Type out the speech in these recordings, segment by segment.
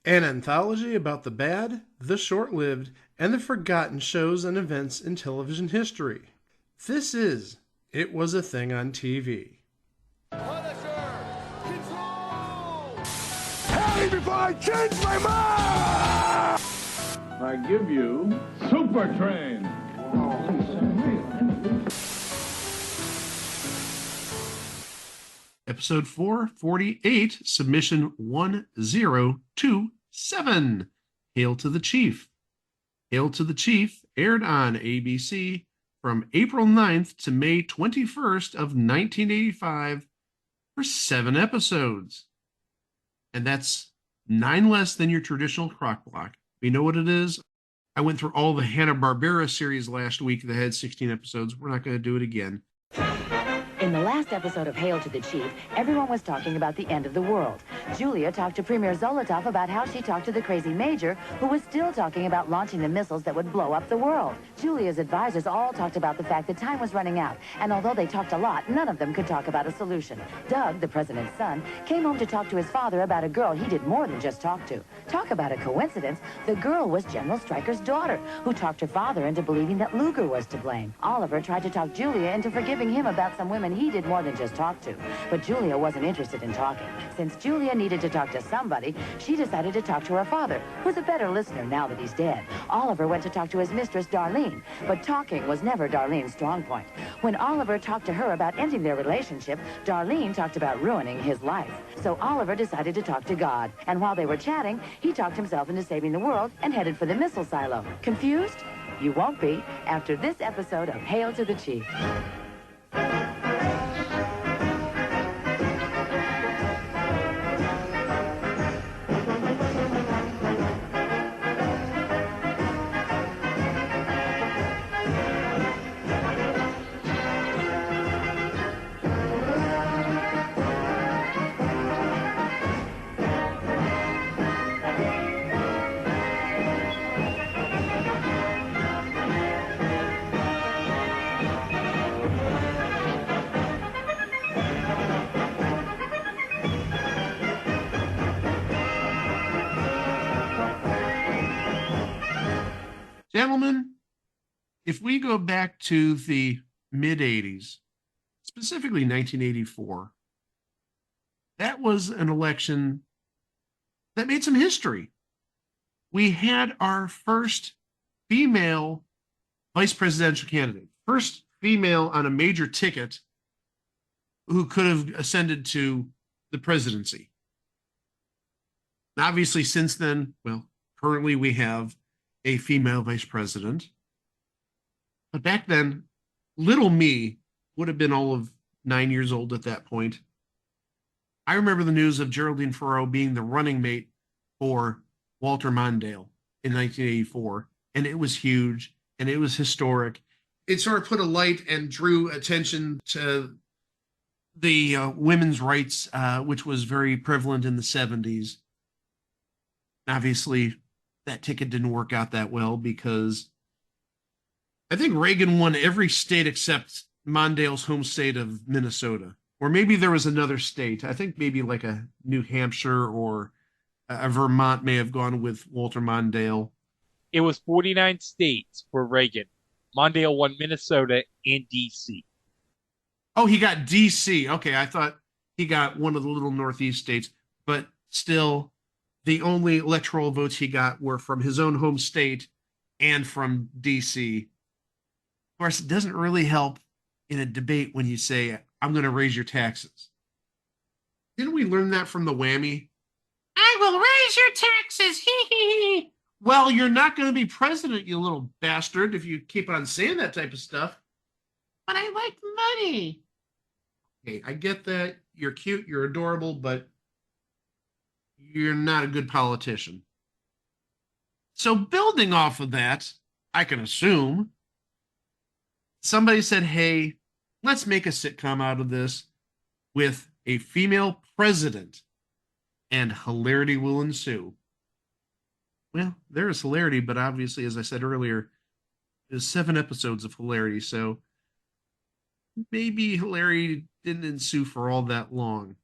An anthology about the bad, the short-lived, and the forgotten shows and events in television history. This is It Was a Thing on TV. Punisher! Control! Tell me before I change my mind! I give you Super Train. Episode 448, Submission 1027. Hail to the Chief. Hail to the Chief aired on ABC from April 9th to May 21st of 1985 for 7 episodes. And that's 9 less than your traditional crock block. We know what it is. I went through all the Hanna-Barbera series last week that had 16 episodes. We're not going to do it again. In the last episode of Hail to the Chief, everyone was talking about the end of the world. Julia talked to Premier Zolotov about how she talked to the crazy major, who was still talking about launching the missiles that would blow up the world. Julia's advisors all talked about the fact that time was running out, and although they talked a lot, none of them could talk about a solution. Doug, the president's son, came home to talk to his father about a girl he did more than just talk to. Talk about a coincidence, the girl was General Stryker's daughter, who talked her father into believing that Luger was to blame. Oliver tried to talk Julia into forgiving him about some women he did more than just talk to. But Julia wasn't interested in talking. Since Julia needed to talk to somebody, she decided to talk to her father, who's a better listener now that he's dead. Oliver went to talk to his mistress, Darlene, but talking was never Darlene's strong point. When Oliver talked to her about ending their relationship, Darlene talked about ruining his life. So Oliver decided to talk to God, and while they were chatting, he talked himself into saving the world and headed for the missile silo. Confused? You won't be after this episode of Hail to the Chief. Gentlemen, if we go back to the mid-'80s, specifically 1984, that was an election that made some history. We had our first female vice presidential candidate, first female on a major ticket who could have ascended to the presidency. Obviously, since then, well, currently we have a female vice president. But back then, little me would have been all of 9 years old at that point. I remember the news of Geraldine Ferraro being the running mate for Walter Mondale in 1984, and it was huge, and it was historic. It sort of put a light and drew attention to the women's rights, which was very prevalent in the 70s. Obviously, that ticket didn't work out that well because I think Reagan won every state except Mondale's home state of Minnesota. Or maybe there was another state. I think maybe like a New Hampshire or a Vermont may have gone with Walter Mondale. It was 49 states for Reagan. Mondale won Minnesota and D.C. Oh, he got D.C. Okay, I thought he got one of the little Northeast states. But still, the only electoral votes he got were from his own home state and from D.C. Of course, it doesn't really help in a debate when you say, I'm going to raise your taxes. Didn't we learn that from the whammy? I will raise your taxes. Well, you're not going to be president, you little bastard, if you keep on saying that type of stuff. But I like money. Okay, I get that. You're cute, you're adorable, but you're not a good politician. So building off of that, I can assume somebody said, hey, let's make a sitcom out of this with a female president and hilarity will ensue. Well, there is hilarity, but obviously, as I said earlier, there's 7 episodes of hilarity, so maybe hilarity didn't ensue for all that long.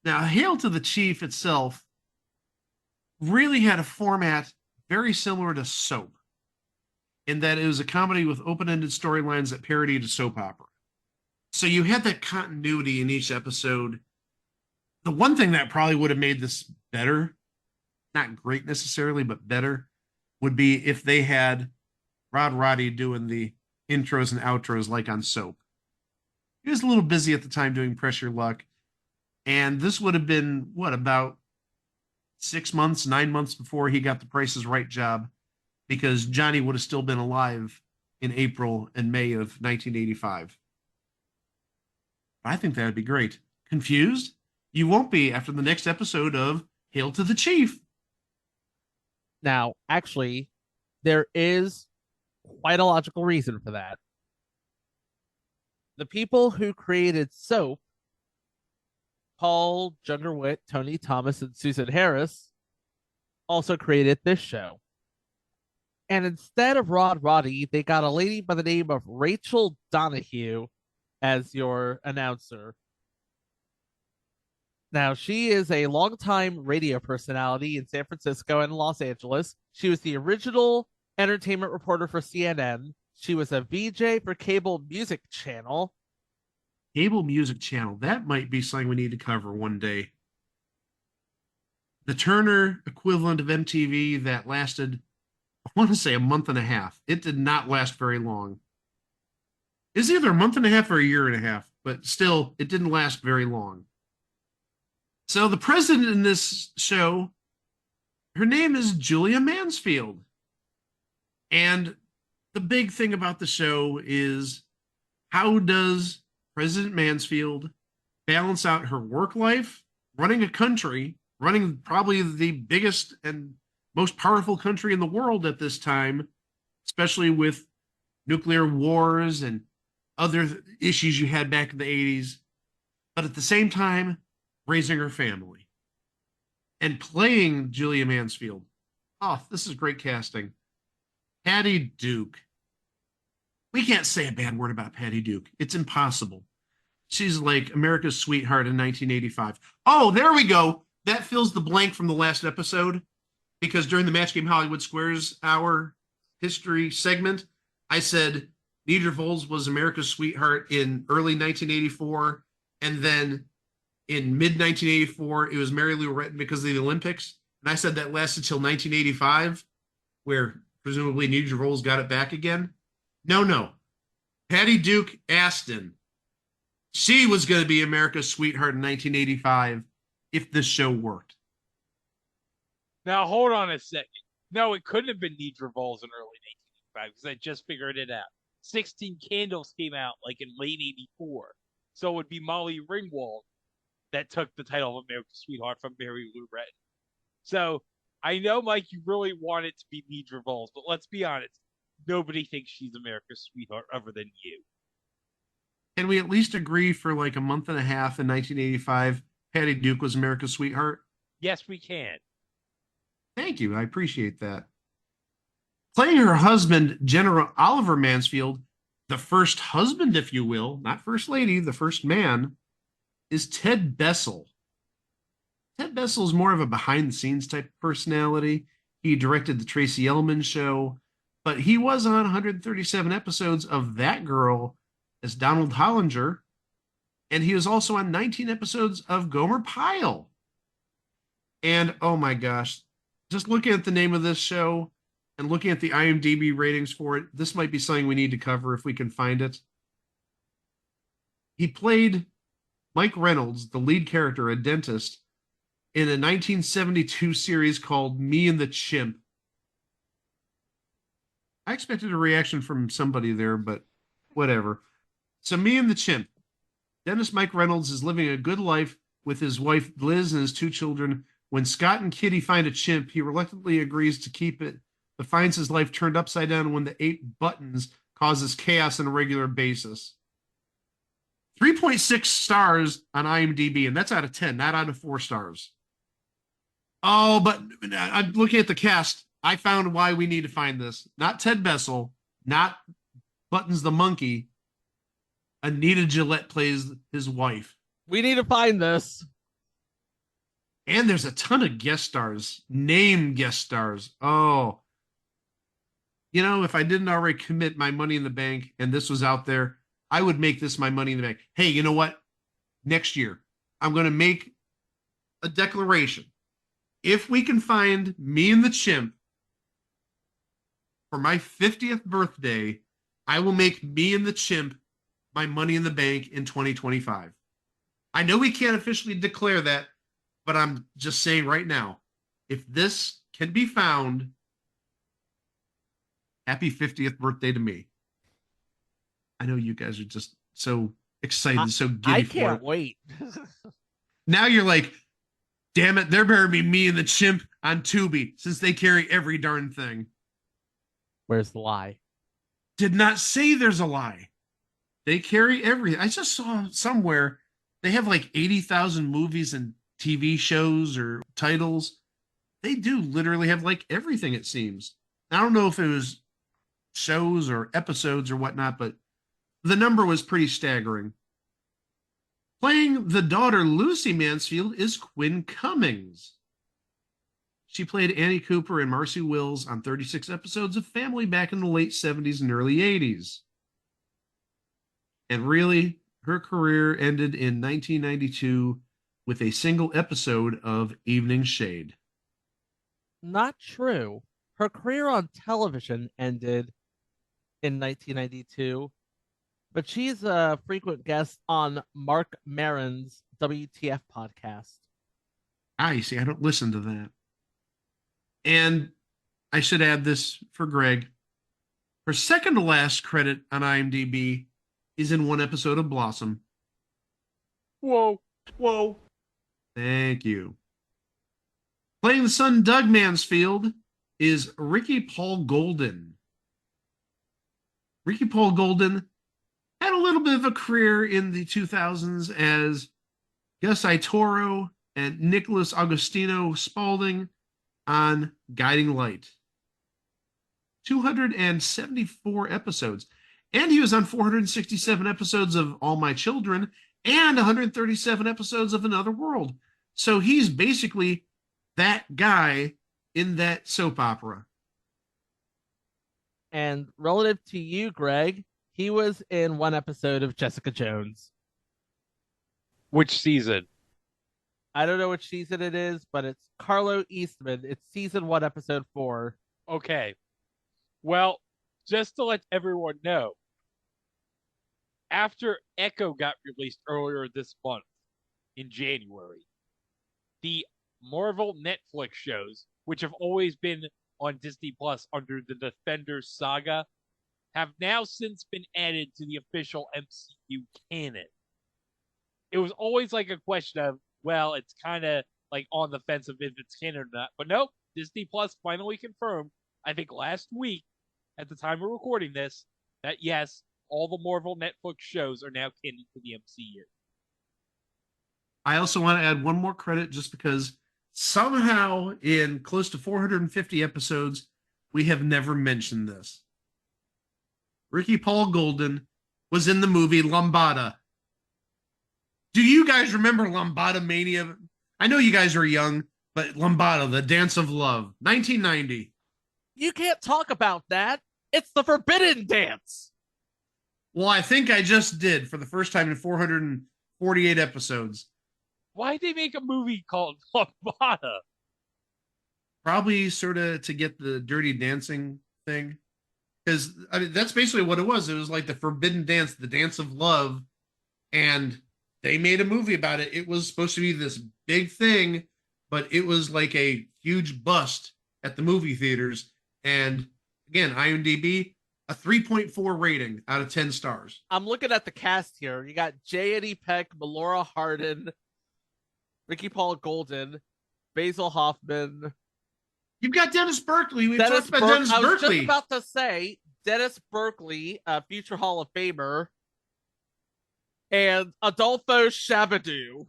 Now, Hail to the Chief itself really had a format very similar to soap, in that it was a comedy with open-ended storylines that parodied a soap opera. So you had that continuity in each episode. The one thing that probably would have made this better, not great necessarily, but better, would be if they had Rod Roddy doing the intros and outros like on soap. He was a little busy at the time doing Pressure Luck, and this would have been, what, about 6 months, 9 months before he got the Price is Right job, because Johnny would have still been alive in April and May of 1985. I think that would be great. Confused? You won't be after the next episode of Hail to the Chief. Now, actually, there is quite a logical reason for that. The people who created Soap, Paul Jungerwitt, Tony Thomas, and Susan Harris, also created this show. And instead of Rod Roddy, they got a lady by the name of Rachel Donahue as your announcer. Now, she is a longtime radio personality in San Francisco and Los Angeles. She was the original entertainment reporter for CNN. She was a VJ for Cable Music Channel. Cable Music Channel. That might be something we need to cover one day. The Turner equivalent of MTV that lasted, I want to say, a month and a half. It did not last very long. It's either a month and a half or a year and a half, but still, it didn't last very long. So the president in this show, her name is Julia Mansfield. And the big thing about the show is, how does President Mansfield balance out her work life, running a country, running probably the biggest and most powerful country in the world at this time, especially with nuclear wars and other issues you had back in the 80s, but at the same time, raising her family and playing Julia Mansfield. Oh, this is great casting. Patty Duke. We can't say a bad word about Patty Duke. It's impossible. She's like America's sweetheart in 1985. Oh, there we go. That fills the blank from the last episode, because during the Match Game Hollywood Squares Hour history segment, I said Nidra Voles was America's sweetheart in early 1984, and then in mid 1984, it was Mary Lou Retton because of the Olympics. And I said that lasted till 1985, where presumably Nidra Voles got it back again. No. Patty Duke Aston. She was going to be America's sweetheart in 1985 if this show worked. Now, hold on a second. No, it couldn't have been Nidra Voles in early 1985 because I just figured it out. 16 Candles came out like in late 84. So it would be Molly Ringwald that took the title of America's Sweetheart from Mary Lou Retton. So I know, Mike, you really want it to be Nidra Voles, but let's be honest. Nobody thinks she's America's sweetheart other than you. Can we at least agree for like a month and a half in 1985, Patty Duke was America's sweetheart? Yes, we can. Thank you. I appreciate that. Playing her husband, General Oliver Mansfield, the first husband, if you will, not first lady, the first man, is Ted Bessel. Ted Bessel is more of a behind-the-scenes type of personality. He directed the Tracy Ullman Show, but he was on 137 episodes of That Girl as Donald Hollinger, and he was also on 19 episodes of Gomer Pyle. And oh my gosh, just looking at the name of this show and looking at the IMDb ratings for it, this might be something we need to cover if we can find it. He played Mike Reynolds, the lead character, a dentist, in a 1972 series called Me and the Chimp. I expected a reaction from somebody there, but whatever. So Me and the Chimp. Dentist Mike Reynolds is living a good life with his wife Liz and his two children. When Scott and Kitty find a chimp, he reluctantly agrees to keep it, but finds his life turned upside down when the 8 buttons causes chaos on a regular basis. 3.6 stars on IMDb, and that's out of 10, not out of 4 stars. Oh, but I'm looking at the cast. I found why we need to find this. Not Ted Bessel, not Buttons the Monkey. Anita Gillette plays his wife. We need to find this. And there's a ton of guest stars, name guest stars. Oh, if I didn't already commit my money in the bank and this was out there, I would make this my money in the bank. Hey, you know what? Next year, I'm going to make a declaration. If we can find me and the chimp for my 50th birthday, I will make me and the chimp my money in the bank in 2025. I know we can't officially declare that, but I'm just saying right now, if this can be found, happy 50th birthday to me. I know you guys are just so excited, so giddy I for can't it. wait. Now you're like, damn it, there better be me and the chimp on Tubi, since they carry every darn thing. Where's the lie? Did not say there's a lie. They carry everything. I just saw somewhere they have like 80,000 movies and TV shows or titles. They do literally have like everything, it seems. I don't know if it was shows or episodes or whatnot, but the number was pretty staggering. Playing the daughter Lucy Mansfield is Quinn Cummings. She played Annie Cooper and Marcy Wills on 36 episodes of Family back in the late 70s and early 80s. And really, her career ended in 1992 with a single episode of Evening Shade. Not true. Her career on television ended in 1992, but she's a frequent guest on Mark Maron's WTF podcast. You see, I don't listen to that. And I should add this for Greg. Her second to last credit on IMDb is in one episode of Blossom. Whoa. Thank you. Playing the son Doug Mansfield is Ricky Paul Golden. Ricky Paul Golden had a little bit of a career in the 2000s as Gus Itoro and Nicholas Agostino Spaulding on Guiding Light. 274 episodes. And he was on 467 episodes of All My Children and 137 episodes of Another World. So he's basically that guy in that soap opera. And relative to you, Greg, he was in one episode of Jessica Jones. Which season? I don't know which season it is, but it's Carlo Eastman. It's season 1, episode 4. Okay. Well, just to let everyone know, after Echo got released earlier this month in January, the Marvel Netflix shows, which have always been on Disney Plus under the Defenders saga, have now since been added to the official MCU canon. It was always like a question of, well, it's kind of like on the fence of if it's canon or not. But nope, Disney Plus finally confirmed, I think last week, at the time of recording this, that yes, all the Marvel Netflix shows are now canon to the MCU. I also want to add one more credit just because somehow in close to 450 episodes, we have never mentioned this. Ricky Paul Golden was in the movie Lambada. Do you guys remember Lambada Mania? I know you guys are young, but Lambada, the Dance of Love, 1990. You can't talk about that. It's the Forbidden Dance. Well, I think I just did for the first time in 448 episodes. Why'd they make a movie called Lambada? Probably sort of to get the Dirty Dancing thing. Because I mean, that's basically what it was. It was like the Forbidden Dance, the Dance of Love. And they made a movie about it. It was supposed to be this big thing, but it was like a huge bust at the movie theaters. And again, IMDb, a 3.4 rating out of 10 stars. I'm looking at the cast here. You got J. Eddie Peck, Melora Hardin, Ricky Paul Golden, Basil Hoffman. You've got Dennis Berkeley. We've Dennis talked about Dennis I was Berkeley. just about to say Dennis Berkeley, future Hall of Famer, and Adolfo Shabadoo.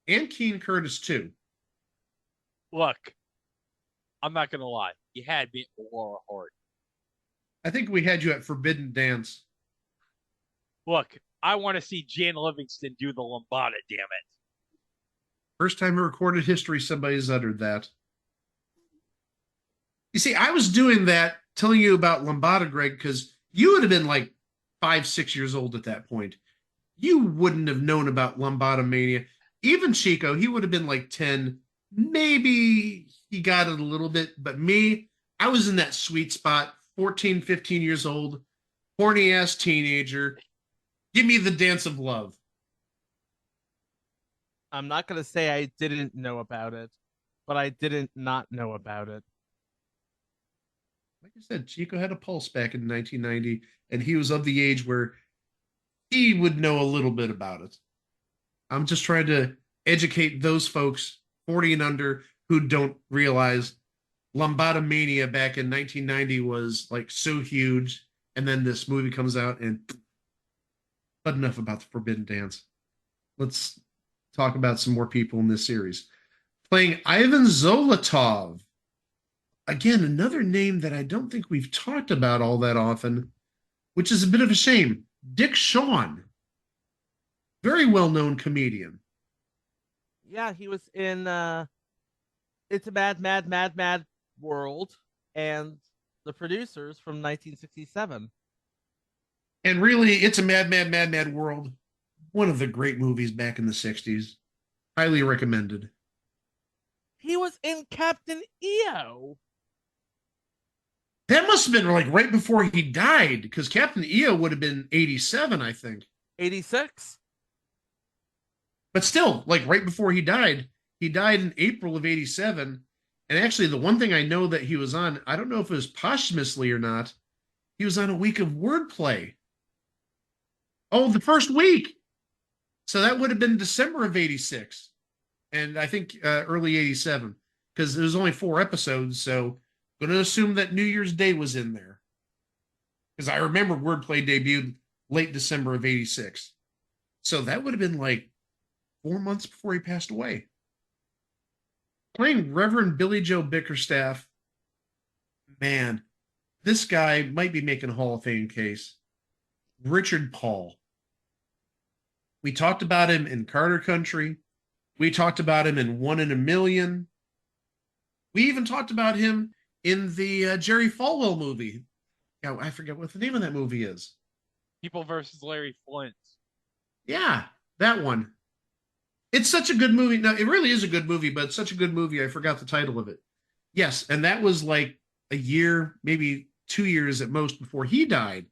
And Keen Curtis, too. Look, I'm not going to lie. You had me at Laura Hart. I think we had you at Forbidden Dance. Look, I want to see Jan Livingston do the Lambada, damn it. First time in recorded history somebody's uttered that. You see, I was doing that, telling you about Lambada, Greg, because you would have been like 5, 6 years old at that point. You wouldn't have known about Lambada Mania. Even Chico, he would have been like 10. Maybe he got it a little bit, but me, I was in that sweet spot, 14, 15 years old, horny ass teenager. Give me the dance of love. I'm not gonna say I didn't know about it, but I didn't not know about it. Like I said, Chico had a pulse back in 1990, and he was of the age where he would know a little bit about it. I'm just trying to educate those folks 40 and under who don't realize Lambada Mania back in 1990 was like so huge, and then this movie comes out and but enough about the Forbidden Dance. Let's talk about some more people in this series. Playing Ivan Zolotov. Again, another name that I don't think we've talked about all that often, which is a bit of a shame. Dick Shawn. Very well-known comedian. Yeah, he was in It's a Mad, Mad, Mad, Mad World and The Producers from 1967. And really, It's a Mad, Mad, Mad, Mad World. One of the great movies back in the 60s. Highly recommended. He was in Captain EO. That must have been like right before he died, because Captain EO would have been 87, I think. 86. But still, like right before he died in April of 87. And actually, the one thing I know that he was on, I don't know if it was posthumously or not, he was on a week of wordplay. Oh, the first week. So that would have been December of 86. And I think early 87, because there was only 4 episodes. So I'm going to assume that New Year's Day was in there. Because I remember wordplay debuted late December of 86. So that would have been like 4 months before he passed away. Playing Reverend Billy Joe Bickerstaff, man, this guy might be making a Hall of Fame case. Richard Paul. We talked about him in Carter Country. We talked about him in 1 in a Million. We even talked about him in the Jerry Falwell movie. Yeah, I forget what the name of that movie is. People versus Larry Flint. Yeah, that one. It's such a good movie. No, it really is a good movie, but it's such a good movie, I forgot the title of it. Yes, and that was like a year, maybe 2 years at most before he died.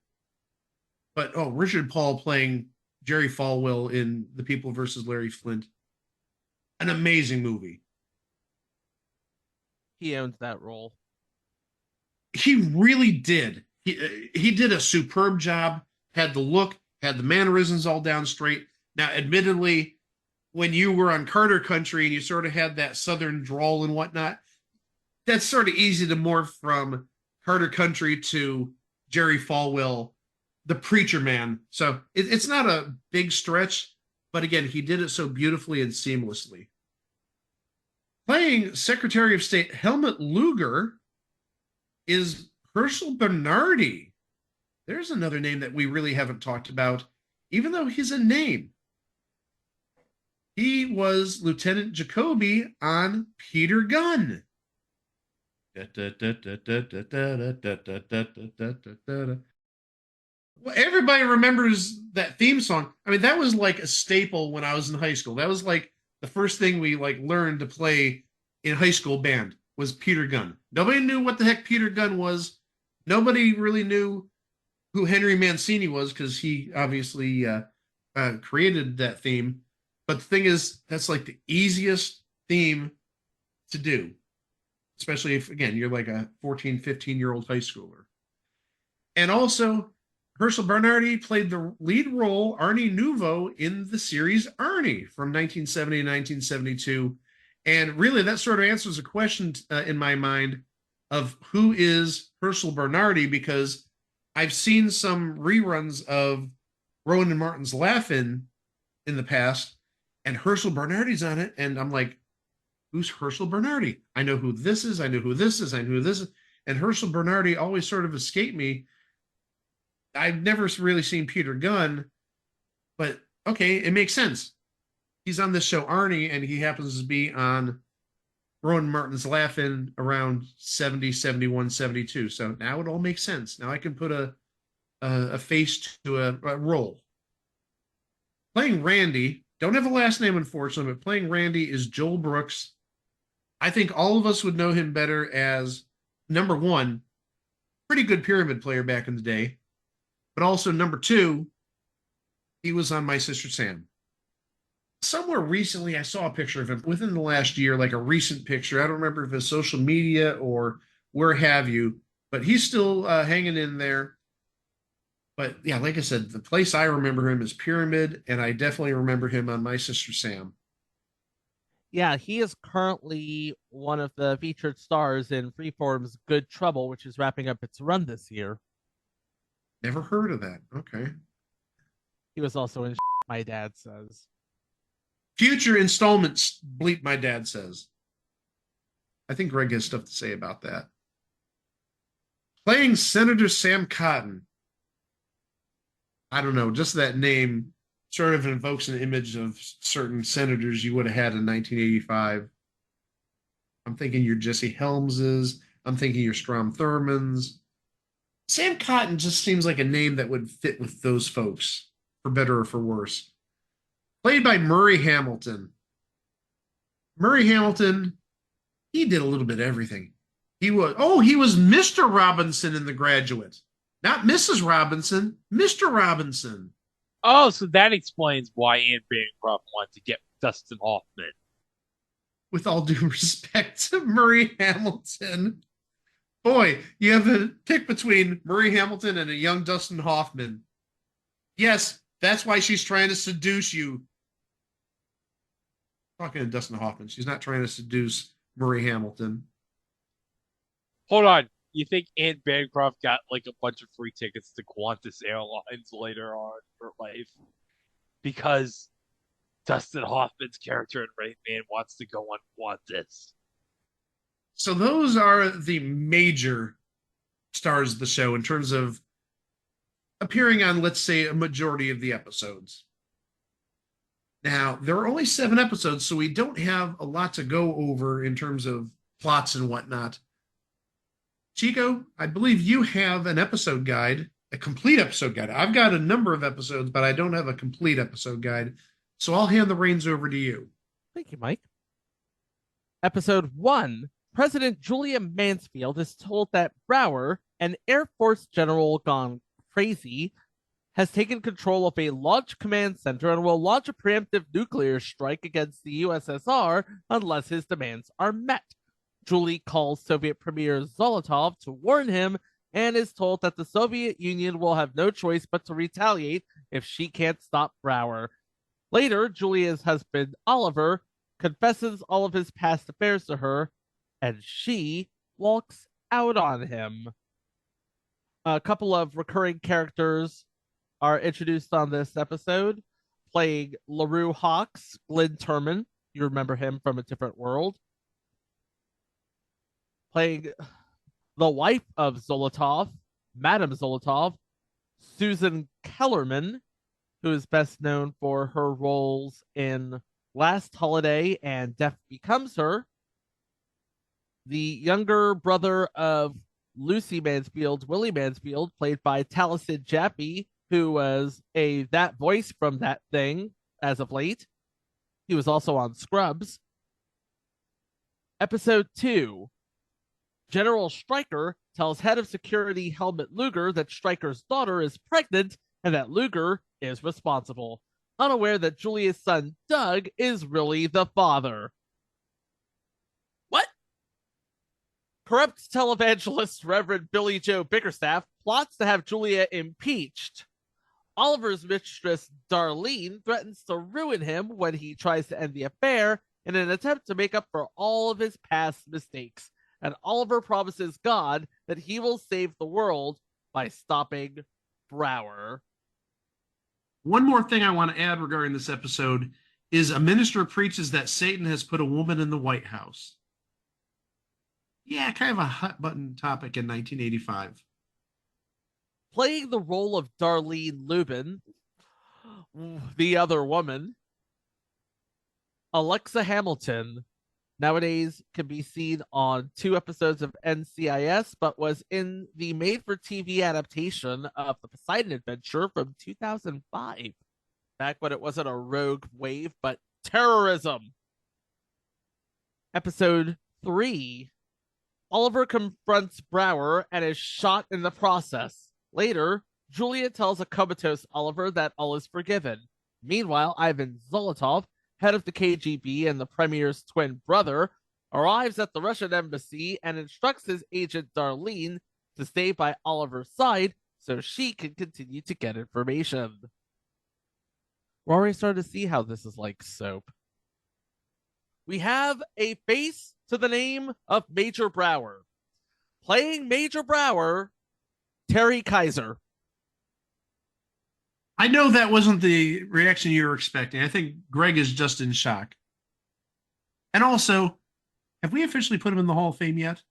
But, oh, Richard Paul playing Jerry Falwell in The People versus Larry Flint. An amazing movie. He owns that role. He really did. He did a superb job, had the look, had the mannerisms all down straight. Now, admittedly, when you were on Carter Country and you sort of had that southern drawl and whatnot, that's sort of easy to morph from Carter Country to Jerry Falwell, the preacher man. So it's not a big stretch, but again, he did it so beautifully and seamlessly. Playing Secretary of State Helmut Luger is Herschel Bernardi. There's another name that we really haven't talked about, even though he's a name. He was Lieutenant Jacoby on Peter Gunn. Well, everybody remembers that theme song. I mean, that was like a staple when I was in high school. That was like the first thing we like learned to play in high school band was Peter Gunn. Nobody knew what the heck Peter Gunn was. Nobody really knew who Henry Mancini was because he obviously created that theme. But the thing is, that's like the easiest theme to do, especially if, again, you're like a 14, 15-year-old high schooler. And also, Herschel Bernardi played the lead role, Arnie Nouveau, in the series Arnie from 1970 to 1972. And really, that sort of answers a question in my mind of who is Herschel Bernardi, because I've seen some reruns of Rowan and Martin's Laugh-In in the past, and Herschel Bernardi's on it, and I'm like, who's Herschel Bernardi? I know who this is, I know who this is, I know who this is, and Herschel Bernardi always sort of escaped me. I've never really seen Peter Gunn, but okay, it makes sense. he's on this show Arnie, and he happens to be on Rowan Martin's Laugh-In around 70, 71, 72. So now it all makes sense. Now I can put a face to a role. Playing Randy, don't have a last name, unfortunately, but playing Randy is Joel Brooks. I think all of us would know him better as, number one, pretty good pyramid player back in the day, but also number two, he was on My Sister Sam. Somewhere recently, I saw a picture of him within the last year, like a recent picture. I don't remember if it's social media or where have you, but he's still hanging in there. But yeah, like I said, the place I remember him is Pyramid, and I definitely remember him on My Sister Sam. Yeah, he is currently one of the featured stars in Freeform's Good Trouble, which is wrapping up its run this year. Never heard of that. Okay. He was also in My Dad Says. Future installments, bleep my dad says. I think Greg has stuff to say about that. Playing Senator Sam Cotton. I don't know, just that name sort of invokes an image of certain senators you would have had in 1985. I'm thinking your Jesse Helmses. I'm thinking your Strom Thurmans. Sam Cotton just seems like a name that would fit with those folks, for better or for worse. Played by Murray Hamilton. Murray Hamilton, he did a little bit of everything. He was Mr. Robinson in The Graduate. Not Mrs. Robinson, Mr. Robinson. Oh, so that explains why Anne Bancroft wanted to get Dustin Hoffman. With all due respect to Murray Hamilton. Boy, you have to pick between Murray Hamilton and a young Dustin Hoffman. Yes, that's why she's trying to seduce you. Talking to Dustin Hoffman, she's not trying to seduce Murray Hamilton. Hold on. You think Anne Bancroft got like a bunch of free tickets to Qantas Airlines later on in her life because Dustin Hoffman's character in Rain Man wants to go on Qantas? So those are the major stars of the show in terms of appearing on, let's say, a majority of the episodes. Now, there are only 7 episodes, so we don't have a lot to go over in terms of plots and whatnot. Chico, I believe you have an episode guide, a complete episode guide. I've got a number of episodes, but I don't have a complete episode guide. So I'll hand the reins over to you. Thank you, Mike. Episode 1, President Julia Mansfield is told that Brower, an Air Force general gone crazy, has taken control of a launch command center and will launch a preemptive nuclear strike against the USSR unless his demands are met. Julie calls Soviet Premier Zolotov to warn him and is told that the Soviet Union will have no choice but to retaliate if she can't stop Brower. Later, Julia's husband, Oliver, confesses all of his past affairs to her, and she walks out on him. A couple of recurring characters are introduced on this episode, playing LaRue Hawks, Glenn Turman. You remember him from A Different World. Playing the wife of Zolotov, Madame Zolotov, Susan Kellerman, who is best known for her roles in Last Holiday and Death Becomes Her. The younger brother of Lucy Mansfield, Willie Mansfield, played by Taliesin Jaffe, who was that voice from That Thing as of late. He was also on Scrubs. Episode 2. General Stryker tells head of security Helmut Luger that Stryker's daughter is pregnant and that Luger is responsible, unaware that Julia's son Doug is really the father. What? Corrupt televangelist Reverend Billy Joe Bickerstaff plots to have Julia impeached. Oliver's mistress Darlene threatens to ruin him when he tries to end the affair in an attempt to make up for all of his past mistakes. And Oliver promises God that he will save the world by stopping Brower. One more thing I want to add regarding this episode is a minister preaches that Satan has put a woman in the White House. Yeah, kind of a hot button topic in 1985. Playing the role of Darlene Lubin, the other woman, Alexa Hamilton nowadays can be seen on 2 episodes of NCIS, but was in the made-for-TV adaptation of The Poseidon Adventure from 2005, back when it wasn't a rogue wave, but terrorism. Episode 3, Oliver confronts Brower and is shot in the process. Later, Julia tells a comatose Oliver that all is forgiven. Meanwhile, Ivan Zolotov, head of the KGB and the Premier's twin brother, arrives at the Russian embassy and instructs his agent Darlene to stay by Oliver's side so she can continue to get information. We're already starting to see how this is like soap. We have a face to the name of Major Brower. Playing Major Brower, Terry Kaiser. I know that wasn't the reaction you were expecting. I think Greg is just in shock. And also, have we officially put him in the Hall of Fame yet?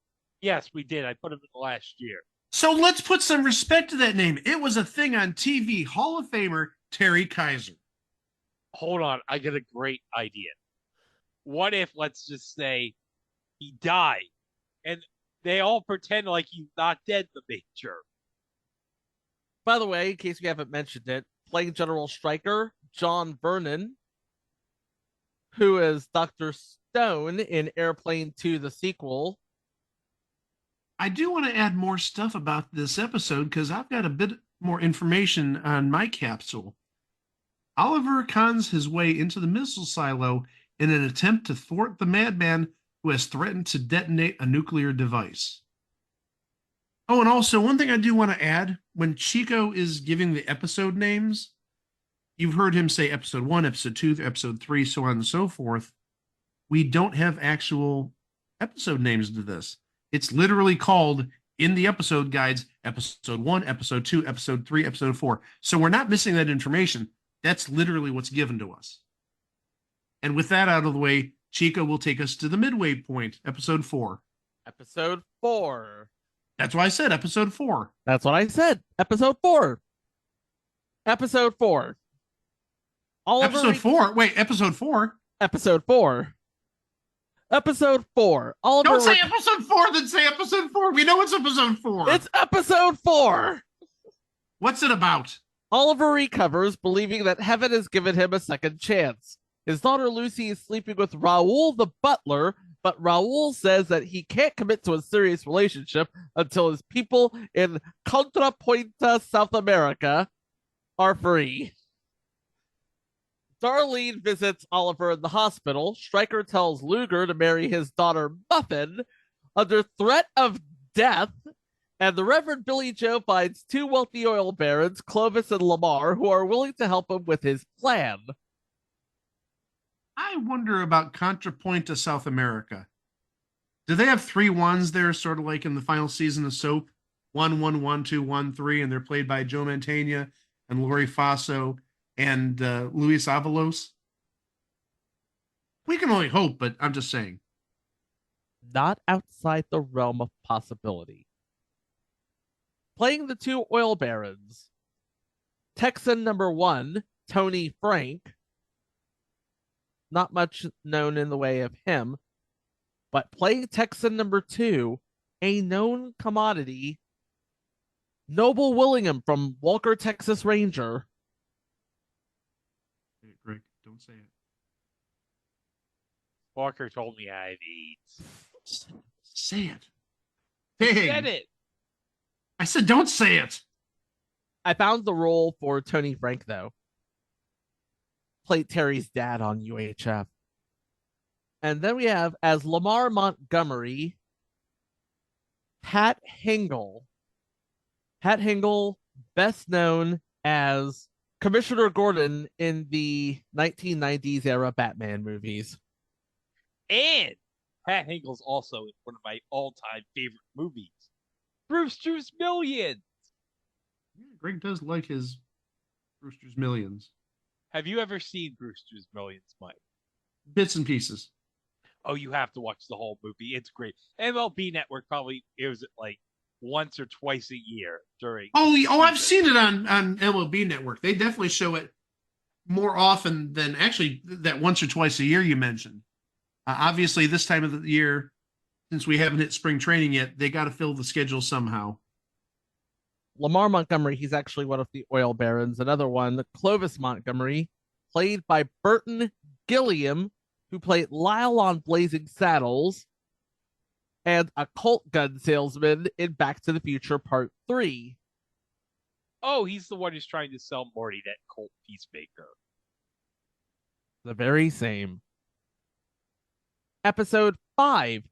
Yes, we did. I put him in the last year. So let's put some respect to that name. It was a thing on TV. Hall of Famer Terry Kaiser. Hold on. I got a great idea. What if, let's just say, he died and they all pretend like he's not dead, the Major? By the way, in case we haven't mentioned it, playing General Stryker, John Vernon, who is Dr. Stone in Airplane 2, the sequel. I do want to add more stuff about this episode because I've got a bit more information on my capsule. Oliver cons his way into the missile silo in an attempt to thwart the madman who has threatened to detonate a nuclear device. Oh, and also, one thing I do want to add, when Chico is giving the episode names, you've heard him say episode 1, episode 2, episode 3, so on and so forth. We don't have actual episode names to this. It's literally called, in the episode guides, episode 1, episode 2, episode 3, episode 4. So we're not missing that information. That's literally what's given to us. And with that out of the way, Chico will take us to the midway point, episode 4. Episode 4. That's why I said episode 4. That's what I said. Episode 4. Episode 4. Oliver Episode 4? Wait, episode 4? Episode 4. Episode 4. Oliver Don't say episode 4, then say episode 4. We know it's episode 4. It's episode 4. What's it about? Oliver recovers, believing that heaven has given him a second chance. His daughter Lucy is sleeping with Raoul the butler, but Raoul says that he can't commit to a serious relationship until his people in Contrapunta, South America, are free. Darlene visits Oliver in the hospital. Stryker tells Luger to marry his daughter Muffin under threat of death, and the Reverend Billy Joe finds 2 wealthy oil barons, Clovis and Lamar, who are willing to help him with his plan. I wonder about Contrapunta, South America. Do they have 3 wands there, sort of like in the final season of Soap? 1, 1, 1, 2, 1, 3, and they're played by Joe Mantegna and Lori Faso and Luis Avalos? We can only hope, but I'm just saying. Not outside the realm of possibility. Playing the 2 oil barons, Texan number 1, Tony Frank, not much known in the way of him, but playing Texan number 2, a known commodity, Noble Willingham from Walker, Texas Ranger. Hey, Greg, don't say it. Walker told me I have AIDS. Say it. He Hey, said it. I said don't say it. I found the role for Tony Frank, though. Played Terry's dad on UHF. And then we have, as Lamar Montgomery, Pat Hingle. Pat Hingle, best known as Commissioner Gordon in the 1990s era Batman movies. And Pat Hingle's also in one of my all-time favorite movies, Brewster's Millions. Yeah, Greg does like his Brewster's Millions. Have you ever seen Brewster's Millions, Mike? Bits and pieces. Oh, you have to watch the whole movie. It's great. MLB Network probably airs it like once or twice a year during. Oh, I've seen it on MLB Network. They definitely show it. more often than actually that once or twice a year you mentioned. Obviously, this time of the year, since we haven't hit spring training yet, they got to fill the schedule somehow. Lamar Montgomery, he's actually one of the oil barons. Another one, Clovis Montgomery, played by Burton Gilliam, who played Lyle on Blazing Saddles, and a Colt gun salesman in Back to the Future Part 3. Oh, he's the one who's trying to sell Morty that Colt Peacemaker. The very same. Episode 5.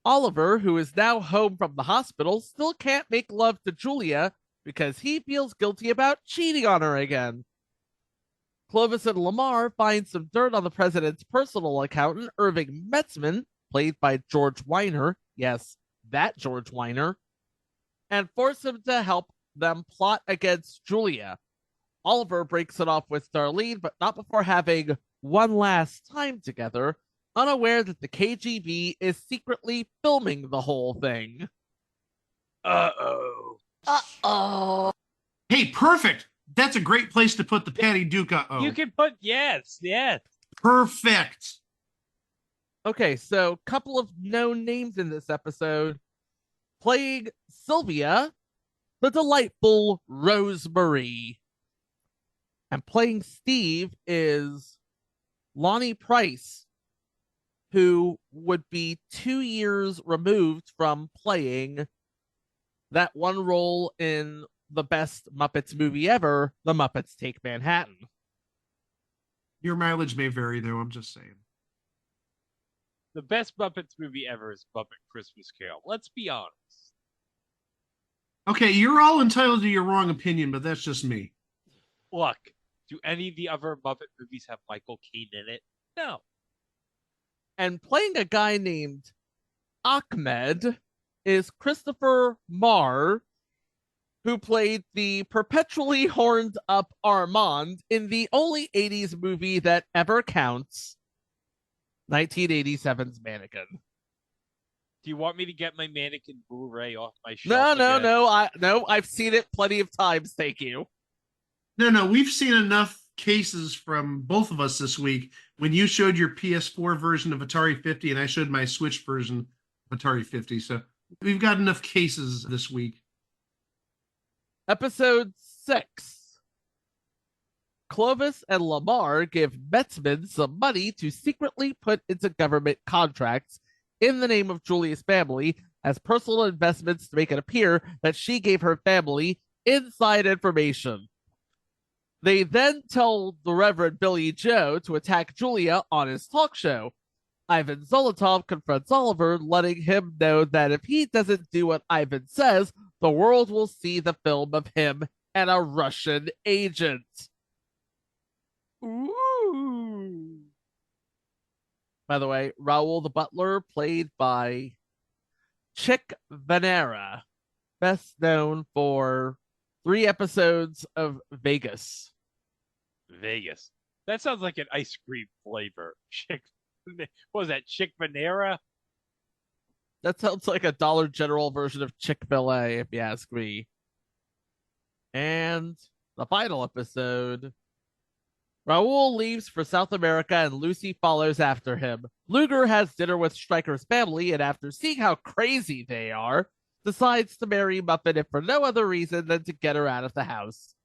Oliver, who is now home from the hospital, still can't make love to Julia because he feels guilty about cheating on her again. Clovis and Lamar find some dirt on the president's personal accountant, Irving Metzman, played by George Weiner. Yes, that George Weiner. And force him to help them plot against Julia. Oliver breaks it off with Darlene, but not before having one last time together, unaware that the KGB is secretly filming the whole thing. Uh-oh. Uh-oh. Hey, perfect. That's a great place to put the Patty Duke. You can put, yes. Perfect. Okay, so couple of known names in this episode. Playing Sylvia, the delightful Rosemary. And playing Steve is Lonnie Price, who would be 2 years removed from playing that one role in the best Muppets movie ever, The Muppets Take Manhattan. Your mileage may vary, though. I'm just saying. The best Muppets movie ever is Muppet Christmas Carol. Let's be honest. Okay, you're all entitled to your wrong opinion, but that's just me. Look, do any of the other Muppet movies have Michael Caine in it? No. And playing a guy named Ahmed is Christopher Marr, who played the perpetually horned up Armand in the only 80s movie that ever counts, 1987's Mannequin. Do you want me to get my Mannequin Blu-ray off my shelf? No, I've seen it plenty of times, thank you. No, we've seen enough cases from both of us this week when you showed your PS4 version of Atari 50 and I showed my Switch version of Atari 50. So we've got enough cases this week. Episode 6. Clovis and Lamar give Metzman some money to secretly put into government contracts in the name of Julia's family as personal investments to make it appear that she gave her family inside information. They then tell the Reverend Billy Joe to attack Julia on his talk show. Ivan Zolotov confronts Oliver, letting him know that if he doesn't do what Ivan says, the world will see the film of him and a Russian agent. Ooh. By the way, Raoul the Butler, played by Chick Venera, best known for 3 episodes of Vegas. Vegas. That sounds like an ice cream flavor. What was that, Chick Venera? That sounds like a Dollar General version of Chick-fil-A, if you ask me. And the final episode. Raoul leaves for South America and Lucy follows after him. Luger has dinner with Stryker's family and after seeing how crazy they are, decides to marry Muffin if for no other reason than to get her out of the house.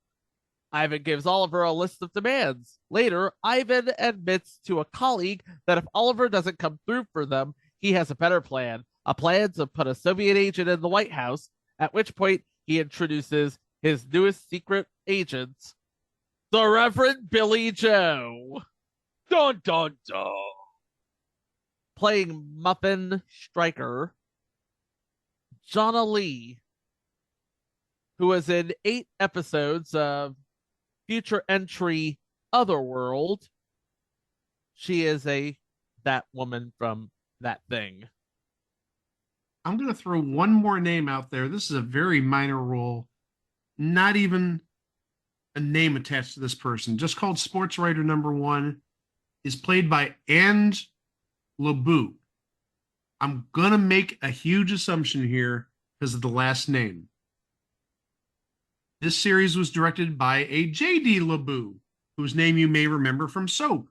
Ivan gives Oliver a list of demands. Later, Ivan admits to a colleague that if Oliver doesn't come through for them, he has a better plan. A plan to put a Soviet agent in the White House, at which point he introduces his newest secret agent, the Reverend Billy Joe. Dun dun dun. Playing Muffin Stryker, Jonna Lee, who was in 8 episodes of future entry Otherworld. She is that woman from That Thing. I'm going to throw one more name out there. This is a very minor role. Not even a name attached to this person. Just called Sports Writer Number 1. Is played by Anne LeBoux. I'm going to make a huge assumption here because of the last name. This series was directed by a J.D. LeBoux, whose name you may remember from Soap.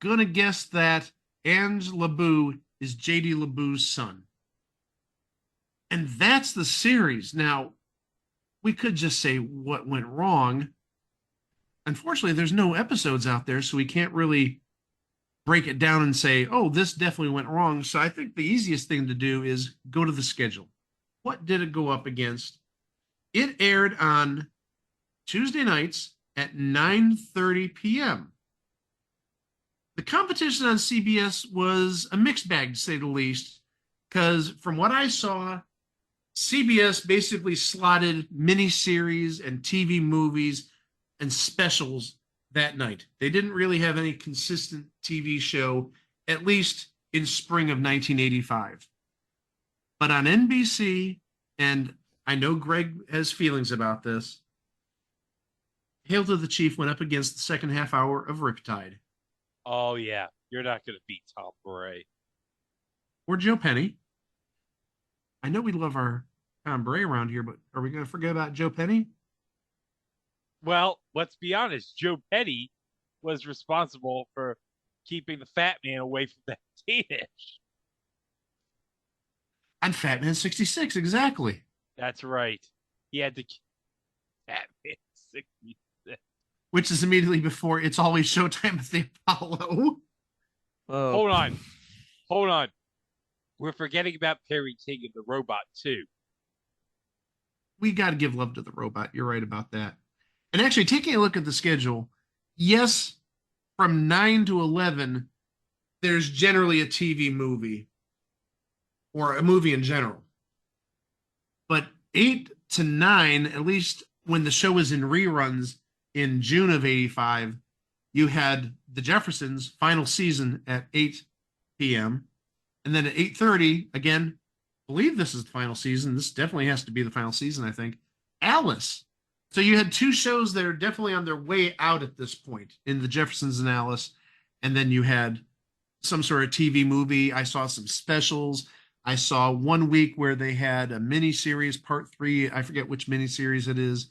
Gonna guess that Ange LeBou is JD LeBou's son. And that's the series. Now, we could just say what went wrong. Unfortunately, there's no episodes out there, so we can't really break it down and say, oh, this definitely went wrong. So I think the easiest thing to do is go to the schedule. What did it go up against? It aired on Tuesday nights at 9:30 p.m. The competition on CBS was a mixed bag, to say the least, because from what I saw, CBS basically slotted miniseries and TV movies and specials that night. They didn't really have any consistent TV show, at least in spring of 1985. But on NBC, and I know Greg has feelings about this, Hail to the Chief went up against the second half hour of Riptide. Oh yeah, you're not going to beat Tom Bray. Or Joe Penny. I know we love our Tom Bray around here, but are we going to forget about Joe Penny? Well, let's be honest. Joe Petty was responsible for keeping the fat man away from that dish. And Fat Man 66, exactly. That's right. He had to Fat Man 66. Which is immediately before It's Always Showtime at the Apollo. Oh. Hold on. We're forgetting about Perry King and the robot too. We got to give love to the robot. You're right about that. And actually, taking a look at the schedule, yes, from 9 to 11, there's generally a TV movie or a movie in general. But 8 to 9, at least when the show was in reruns in June of 85, you had The Jeffersons final season at 8 p.m. And then at 8:30, again, I believe this is the final season. This definitely has to be the final season, I think. Alice. So you had two shows that are definitely on their way out at this point in The Jeffersons and Alice. And then you had some sort of TV movie. I saw some specials. I saw 1 week where they had a miniseries, part 3. I forget which miniseries it is.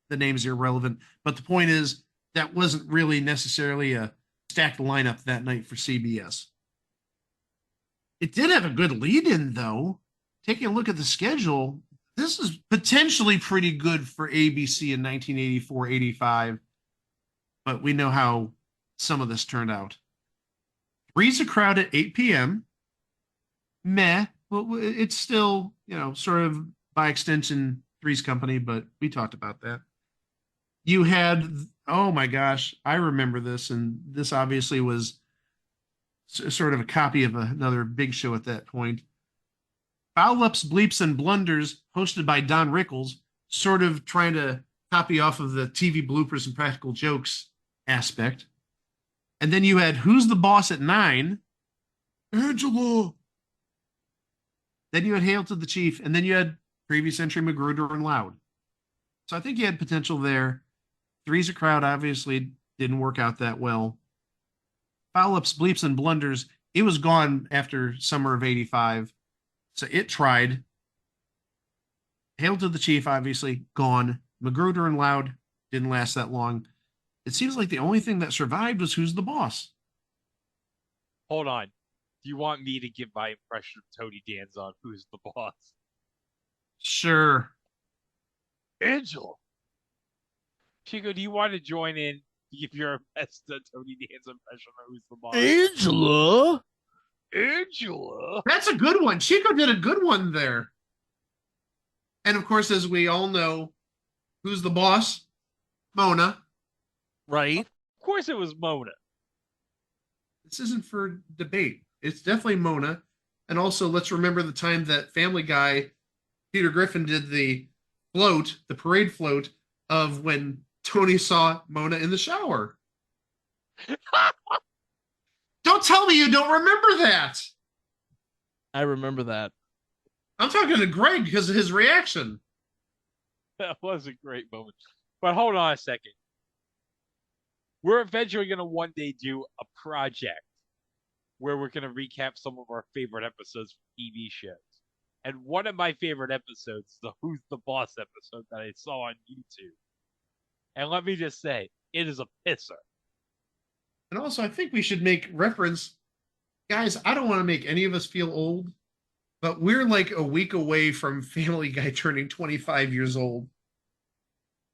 The name's irrelevant. But the point is, that wasn't really necessarily a stacked lineup that night for CBS. It did have a good lead in, though. Taking a look at the schedule, this is potentially pretty good for ABC in 1984-85. But we know how some of this turned out. Three's a Crowd at 8 p.m. Meh. Well, it's still, sort of by extension, Three's Company, but we talked about that. You had, oh my gosh, I remember this, and this obviously was sort of a copy of another big show at that point. Foul Ups, Bleeps, and Blunders, hosted by Don Rickles, sort of trying to copy off of the TV bloopers and practical jokes aspect. And then you had Who's the Boss at 9? Angela. Then you had Hail to the Chief, and then you had previous entry Magruder and Loud. So I think you had potential there. Three's a Crowd obviously didn't work out that well. Foul Ups, Bleeps, and Blunders, it was gone after summer of 85. So it tried. Hail to the Chief, obviously, gone. Magruder and Loud didn't last that long. It seems like the only thing that survived was Who's the Boss? Hold on. Do you want me to give my impression of Tony Danza on Who's the Boss? Sure. Angela. Chico, do you want to join in to give your best Tony Danza impression of Who's the Boss? Angela? Angela? That's a good one. Chico did a good one there. And of course, as we all know, who's the boss? Mona. Right. Of course it was Mona. This isn't for debate. It's definitely Mona. And also, let's remember the time that Family Guy, Peter Griffin did the float, the parade float of when Tony saw Mona in the shower. Don't tell me you don't remember that. I remember that. I'm talking to Greg because of his reaction. That was a great moment. But hold on a second. We're eventually going to one day do a project where we're going to recap some of our favorite episodes from TV shows. And one of my favorite episodes, the Who's the Boss episode that I saw on YouTube, And let me just say, it is a pisser. And also, I think we should make reference, guys. I don't want to make any of us feel old, but we're like a week away from Family Guy turning 25 years old.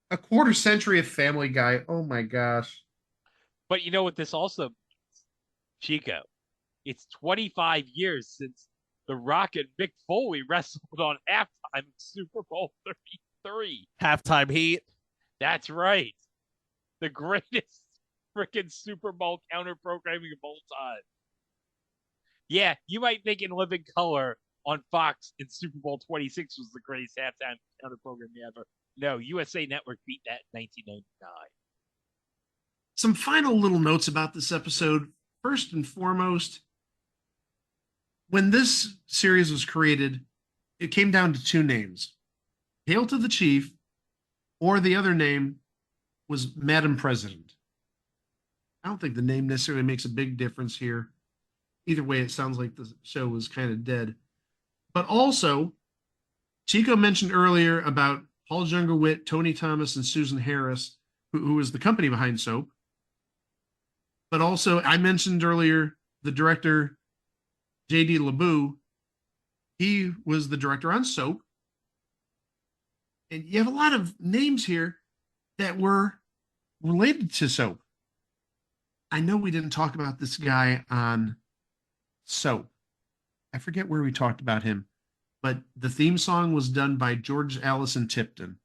A quarter century of Family Guy. Oh my gosh. But you know what this also means, Chico? It's 25 years since The Rock and Mick Foley wrestled on halftime of Super Bowl 33. Halftime heat. That's right. The greatest freaking Super Bowl counter programming of all time. Yeah, you might think in living color on Fox in Super Bowl 26 was the greatest halftime counter programming ever. No, USA Network beat that in 1999. Some final little notes about this episode. First and foremost, when this series was created, it came down to two names: Hail to the Chief, or the other name was Madam President. I don't think the name necessarily makes a big difference here. Either way, it sounds like the show was kind of dead. But also, Chico mentioned earlier about Paul Jungerwitt, Tony Thomas, and Susan Harris, who was the company behind Soap. But also, I mentioned earlier the director, J.D. LeBou. He was the director on Soap. And you have a lot of names here that were related to Soap. I know we didn't talk about this guy on Soap. I forget where we talked about him, but the theme song was done by George Allison Tipton.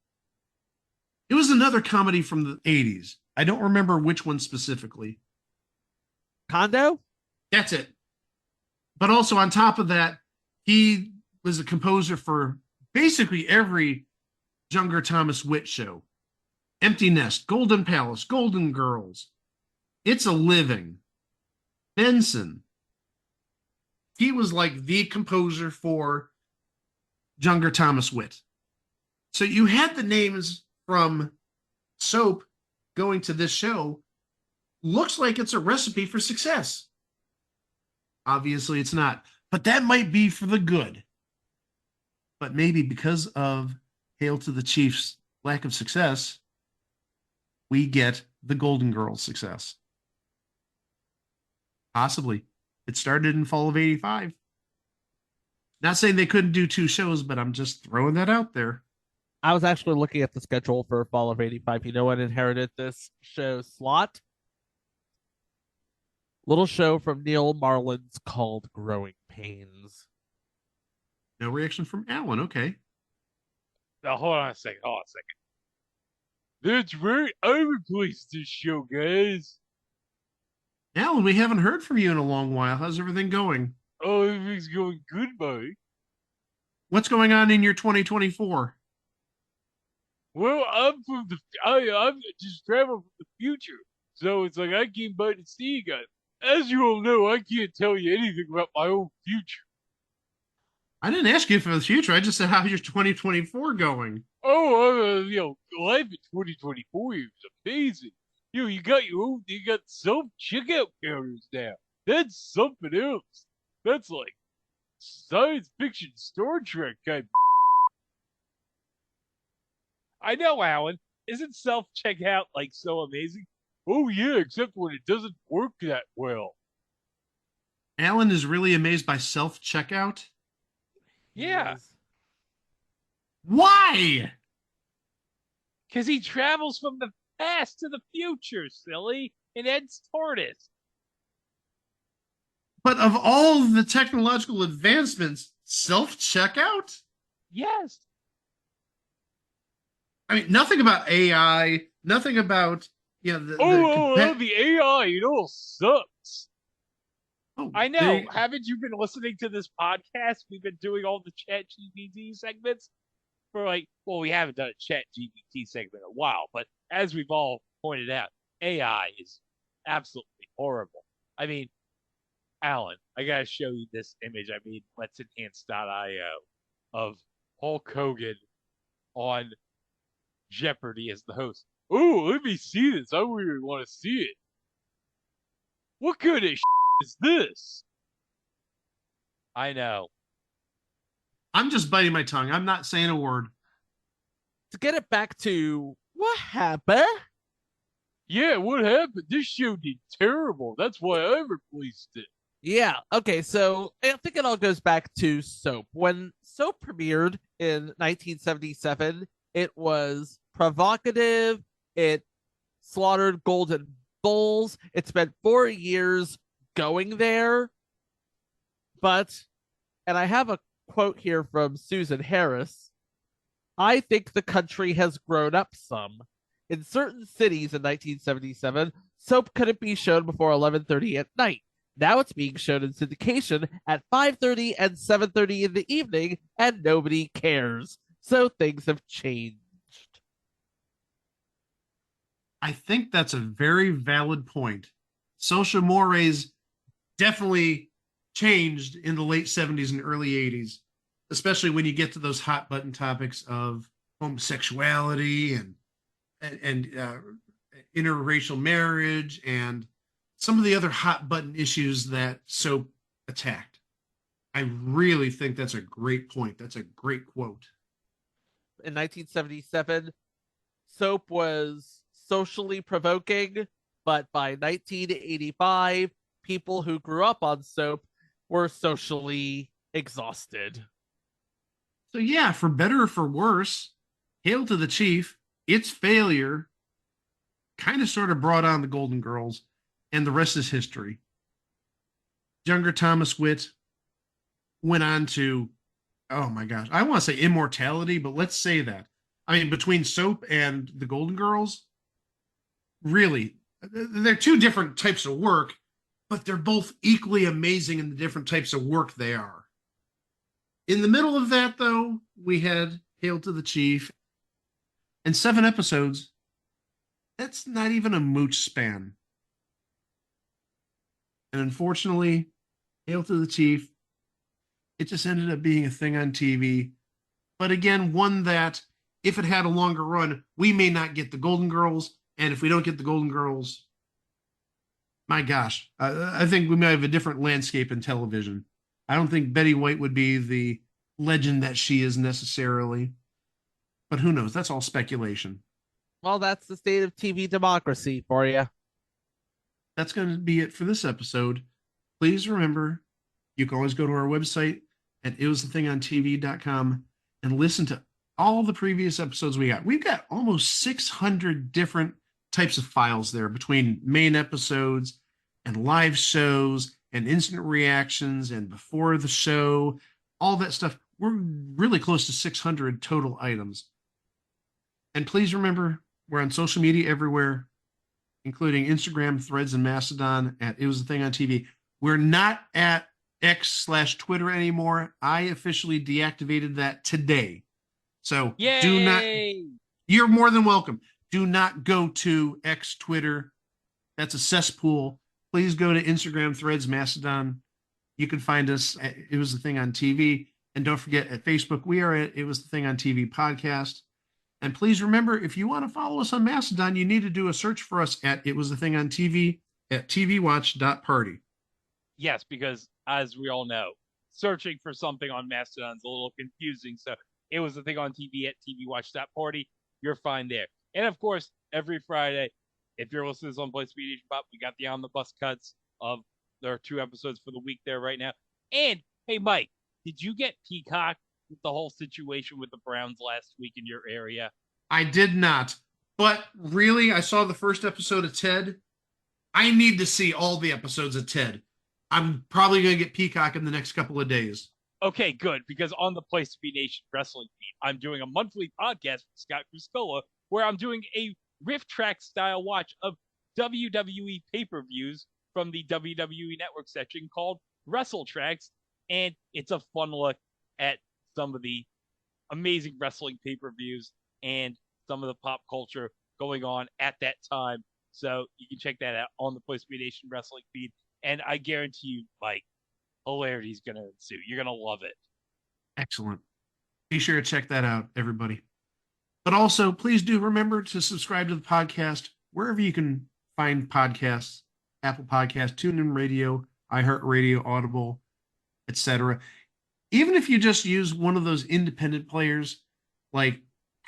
It was another comedy from the 80s. I don't remember which one specifically. Condo? That's it. But also on top of that, he was a composer for basically every Junger Thomas Witt show. Empty Nest, Golden Palace, Golden Girls, It's a Living, Benson. He was like the composer for Junger Thomas Witt. So you had the names from Soap going to this show. Looks like it's a recipe for success. Obviously, it's not. But that might be for the good. But maybe because of Hail to the Chief's lack of success, we get the Golden Girls success. Possibly. It started in fall of 85. Not saying they couldn't do two shows, but I'm just throwing that out there. I was actually looking at the schedule for fall of 85. You know what inherited this show slot? Little show from Neil Marlin's called Growing Pains. No reaction from Alan. Okay. Now, hold on a second. That's right. I replaced this show, guys. Alan, we haven't heard from you in a long while. How's everything going? Oh, everything's going good, Mike. What's going on in your 2024? Well, I'm just traveling from the future, so it's like I came by to see you guys. As you all know, I can't tell you anything about my own future. I didn't ask you for the future. I just said, how's your 2024 going? Oh, life in 2024 is amazing. You got self checkout counters now. That's something else. That's like science fiction Star Trek kind. I know, Alan. Isn't self checkout like so amazing? Oh yeah, except when it doesn't work that well. Alan is really amazed by self-checkout. Yeah, Why? because he travels from the past to the future, silly, in Ed's TARDIS. But of all the technological advancements, self-checkout? Yes. I mean, nothing about AI, nothing about, The AI, sucks. Oh, I know. Haven't you been listening to this podcast? We've been doing all the Chat GPT segments for we haven't done a Chat GPT segment in a while, but as we've all pointed out, AI is absolutely horrible. I mean, Alan, I gotta show you this image. I mean, Let's Enhance.io of Hulk Hogan on Jeopardy as the host. Oh, let me see this. I really want to see it. What kind of is this? I know. I'm just biting my tongue. I'm not saying a word. To get it back to What happened? Yeah, what happened? This show did terrible. That's why I replaced it. Yeah, okay, so I think it all goes back to Soap. When Soap premiered in 1977, it was provocative, it slaughtered golden bulls, it spent 4 years going there, but, and I have a quote here from Susan Harris, I think the country has grown up some. In certain cities in 1977, Soap couldn't be shown before 11:30 at night. Now it's being shown in syndication at 5:30 and 7:30 in the evening, and nobody cares. So things have changed. I think that's a very valid point. Social mores definitely changed in the late 70s and early 80s, especially when you get to those hot button topics of homosexuality and interracial marriage and some of the other hot button issues that Soap attacked. I really think that's a great point. That's a great quote. In 1977, Soap was socially provoking, but by 1985, people who grew up on Soap were socially exhausted. So, yeah, for better or for worse, Hail to the Chief, its failure kind of sort of brought on the Golden Girls, and the rest is history. Younger Thomas Witt went on to, oh my gosh, I want to say immortality, but let's say that. I mean, between Soap and the Golden Girls, really, they're two different types of work, but they're both equally amazing in the different types of work they are. In the middle of that, though, we had Hail to the Chief, and 7 episodes. That's not even a mooch span. And unfortunately, Hail to the Chief, it just ended up being a thing on TV. But again, one that, if it had a longer run, we may not get the Golden Girls. And if we don't get the Golden Girls, my gosh, I think we might have a different landscape in television. I don't think Betty White would be the legend that she is necessarily. But who knows? That's all speculation. Well, that's the state of TV democracy for you. That's going to be it for this episode. Please remember, you can always go to our website at itwasthethingontv.com and listen to all the previous episodes we got. We've got almost 600 different types of files there between main episodes and live shows and instant reactions and before the show, all that stuff. We're really close to 600 total items. And please remember, we're on social media everywhere, including Instagram, Threads, and Mastodon at It Was the Thing on TV. We're not at X/Twitter anymore. I officially deactivated that today. So do not, you're more than welcome. Do not go to X Twitter. That's a cesspool. Please go to Instagram, Threads, Mastodon. You can find us at It Was the Thing on TV. And don't forget, at Facebook, we are at It Was the Thing on TV podcast. And please remember, if you want to follow us on Mastodon, you need to do a search for us at It Was the Thing on TV at tvwatch.party. Yes, because as we all know, searching for something on Mastodon is a little confusing. So It Was the Thing on TV at tvwatch.party. You're fine there. And of course, every Friday, if you're listening to Someplace Media Pop, we got the On the Bus cuts of there are 2 episodes for the week there right now. And hey, Mike, did you get Peacock with the whole situation with the Browns last week in your area? I did not. But really, I saw the first episode of Ted. I need to see all the episodes of Ted. I'm probably going to get Peacock in the next couple of days. Okay, good, because on the Place to Be Nation wrestling feed, I'm doing a monthly podcast with Scott Criscola where I'm doing a riff track style watch of WWE pay-per-views from the WWE Network section called Wrestle Tracks, and it's a fun look at some of the amazing wrestling pay-per-views and some of the pop culture going on at that time. So you can check that out on the Place to Be Nation wrestling feed, and I guarantee you, like, hilarity is going to ensue. You're going to love it. Excellent. Be sure to check that out, everybody. But also, please do remember to subscribe to the podcast wherever you can find podcasts, Apple Podcasts, TuneIn Radio, iHeartRadio, Audible, etc. Even if you just use one of those independent players like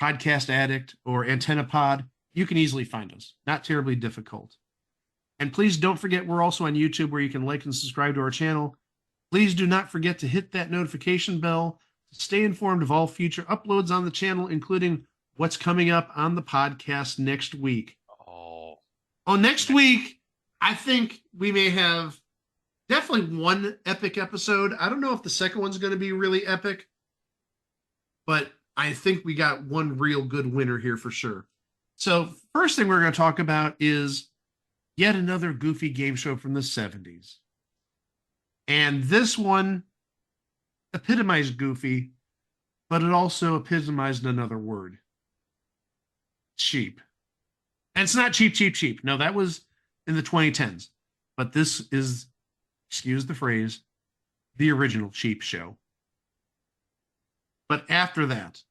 Podcast Addict, or Antenna Pod, you can easily find us. Not terribly difficult. And please don't forget, we're also on YouTube where you can like and subscribe to our channel. Please do not forget to hit that notification bell to stay informed of all future uploads on the channel, including what's coming up on the podcast next week. Next week, I think we may have definitely one epic episode. I don't know if the second one's going to be really epic, but I think we got one real good winner here for sure. So first thing we're going to talk about is yet another goofy game show from the 70s. And this one epitomized goofy, but it also epitomized another word. Cheap. And it's not cheap, cheap, cheap. No, that was in the 2010s. But this is, excuse the phrase, the original Cheap Show. But after that,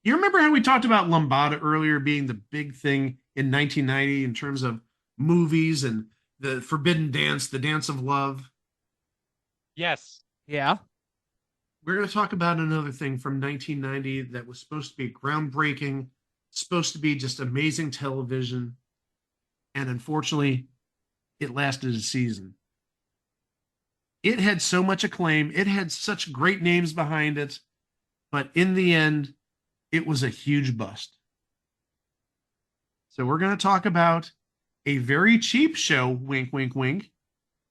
you remember how we talked about Lambada earlier being the big thing in 1990 in terms of movies and the Forbidden Dance, the Dance of Love? Yes. Yeah. We're going to talk about another thing from 1990 that was supposed to be groundbreaking, supposed to be just amazing television, and unfortunately, it lasted a season. It had so much acclaim, it had such great names behind it, but in the end, it was a huge bust. So we're going to talk about a very cheap show, wink, wink, wink,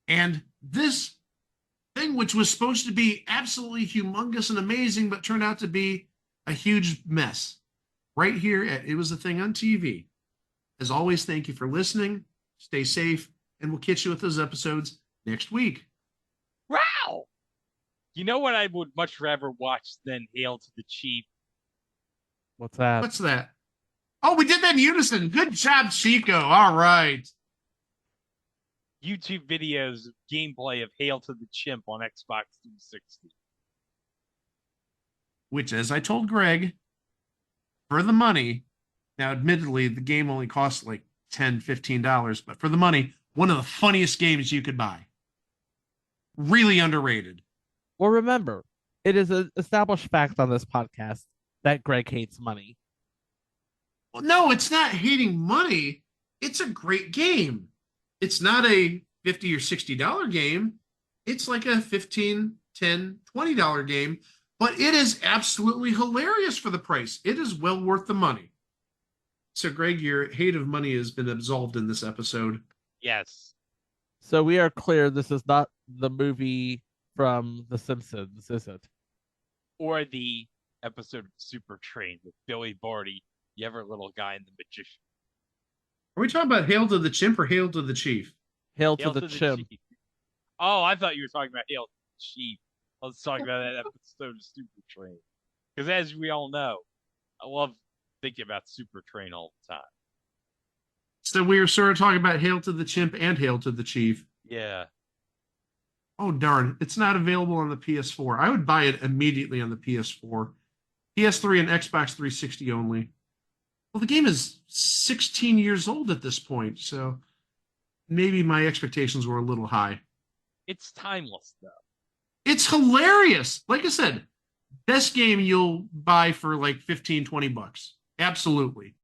and this thing which was supposed to be absolutely humongous and amazing, but turned out to be a huge mess. Right here at It Was a Thing on TV. As always, thank you for listening. Stay safe, and we'll catch you with those episodes next week. Wow! You know what I would much rather watch than Hail to the Chief? What's that? What's that? Oh, we did that in unison. Good job, Chico. All right. YouTube videos of gameplay of Hail to the Chimp on Xbox 360. Which, as I told Greg, for the money, now admittedly, the game only costs like $10, $15, but for the money, one of the funniest games you could buy. Really underrated. Well, remember, it is an established fact on this podcast that Greg hates money. Well, no, it's not hating money. It's a great game. It's not a $50 or $60 game. It's like a $15, $10, $20 game, but it is absolutely hilarious for the price. It is well worth the money. So, Greg, your hate of money has been absolved in this episode. Yes. So we are clear this is not the movie from The Simpsons, is it? Or the episode of Super Train with Billy Barty, the ever little guy and the magician. Are we talking about Hail to the Chimp or Hail to the Chief? Hail to Hail the Chimp. Chief. Oh, I thought you were talking about Hail to the Chief. Let's talk about that episode of Super Train. Because as we all know, I love thinking about Super Train all the time. So we were sort of talking about Hail to the Chimp and Hail to the Chief. Yeah. Oh, darn. It's not available on the PS4. I would buy it immediately on the PS4. PS3 and Xbox 360 only. Well, the game is 16 years old at this point, so maybe my expectations were a little high. It's timeless, though. It's hilarious. Like I said, best game you'll buy for like 15, $20. Absolutely.